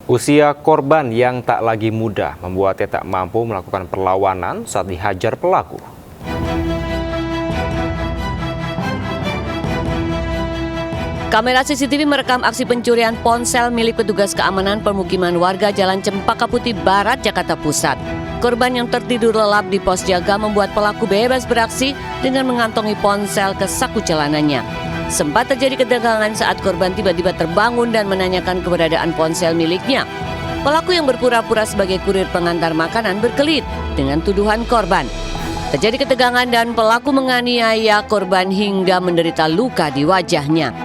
Usia korban yang tak lagi muda membuatnya tak mampu melakukan perlawanan saat dihajar pelaku. Kamera CCTV merekam aksi pencurian ponsel milik petugas keamanan permukiman warga Jalan Cempaka Putih Barat, Jakarta Pusat. Korban yang tertidur lelap di pos jaga membuat pelaku bebas beraksi dengan mengantongi ponsel ke saku celananya. Sempat terjadi ketegangan saat korban tiba-tiba terbangun dan menanyakan keberadaan ponsel miliknya. Pelaku yang berpura-pura sebagai kurir pengantar makanan berkelit dengan tuduhan korban. Terjadi ketegangan dan pelaku menganiaya korban hingga menderita luka di wajahnya.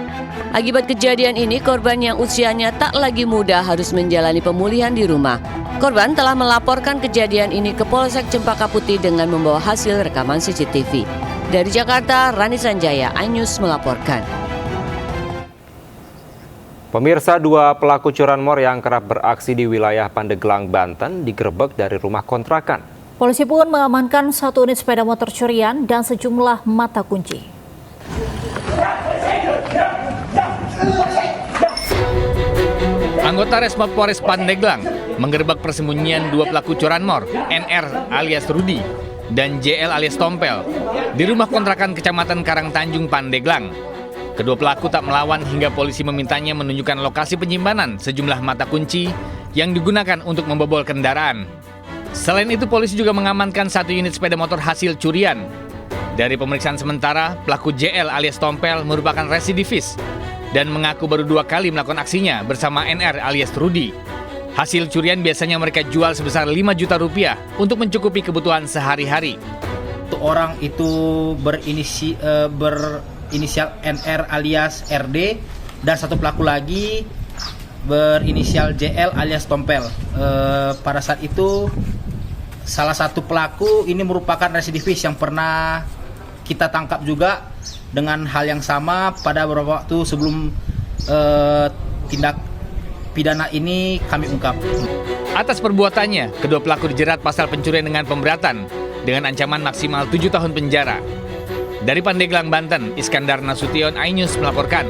Akibat kejadian ini, korban yang usianya tak lagi muda harus menjalani pemulihan di rumah. Korban telah melaporkan kejadian ini ke Polsek Cempaka Putih dengan membawa hasil rekaman CCTV. Dari Jakarta, Rani Sanjaya, iNews melaporkan. Pemirsa, dua pelaku curanmor yang kerap beraksi di wilayah Pandeglang, Banten digerebek dari rumah kontrakan. Polisi pun mengamankan 1 unit sepeda motor curian dan sejumlah mata kunci. Anggota Resmob Polres Pandeglang menggerebek persembunyian dua pelaku curanmor, NR alias Rudi dan JL alias Tompel, di rumah kontrakan Kecamatan Karangtanjung, Pandeglang. Kedua pelaku tak melawan hingga polisi memintanya menunjukkan lokasi penyimpanan sejumlah mata kunci yang digunakan untuk membobol kendaraan. Selain itu, polisi juga mengamankan 1 unit sepeda motor hasil curian. Dari pemeriksaan sementara, pelaku JL alias Tompel merupakan residivis dan mengaku baru 2 kali melakukan aksinya bersama NR alias Rudi. Hasil curian biasanya mereka jual sebesar 5 juta rupiah untuk mencukupi kebutuhan sehari-hari. Orang itu berinisial NR alias RD dan satu pelaku lagi berinisial JL alias Tompel. Pada saat itu salah satu pelaku ini merupakan residivis yang pernah kita tangkap juga dengan hal yang sama pada beberapa waktu sebelum tindak pidana ini kami ungkap. Atas perbuatannya, kedua pelaku dijerat pasal pencurian dengan pemberatan dengan ancaman maksimal 7 tahun penjara. Dari Pandeglang, Banten, Iskandar Nasution, iNews melaporkan.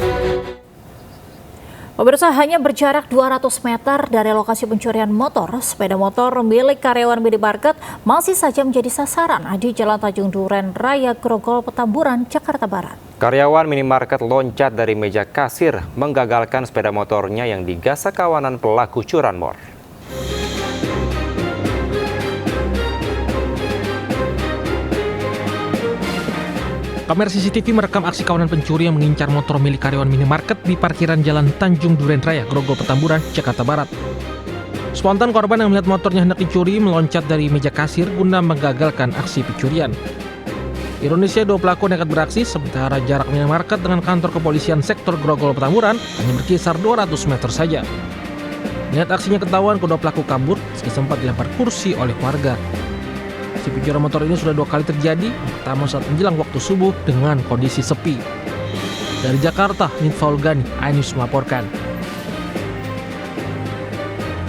Pemirsa, hanya berjarak 200 meter dari lokasi pencurian motor, sepeda motor milik karyawan minimarket masih saja menjadi sasaran di Jalan Tanjung Duren Raya, Grogol, Petamburan, Jakarta Barat. Karyawan minimarket loncat dari meja kasir menggagalkan sepeda motornya yang digasak kawanan pelaku curanmor. Kamera CCTV merekam aksi kawanan pencuri yang mengincar motor milik karyawan minimarket di parkiran Jalan Tanjung Duren Raya, Grogol, Petamburan, Jakarta Barat. Spontan korban yang melihat motornya hendak dicuri meloncat dari meja kasir guna menggagalkan aksi pencurian. Ironisnya, dua pelaku nekat beraksi sementara jarak minimarket dengan kantor kepolisian sektor Grogol, Petamburan hanya berkisar 200 meter saja. Melihat aksinya ketahuan, kedua pelaku kabur meski sempat dilempar kursi oleh warga. Aksi pencurian motor ini sudah 2 kali terjadi, pertama saat menjelang waktu subuh dengan kondisi sepi. Dari Jakarta, Nitfaul Gani, iNews melaporkan.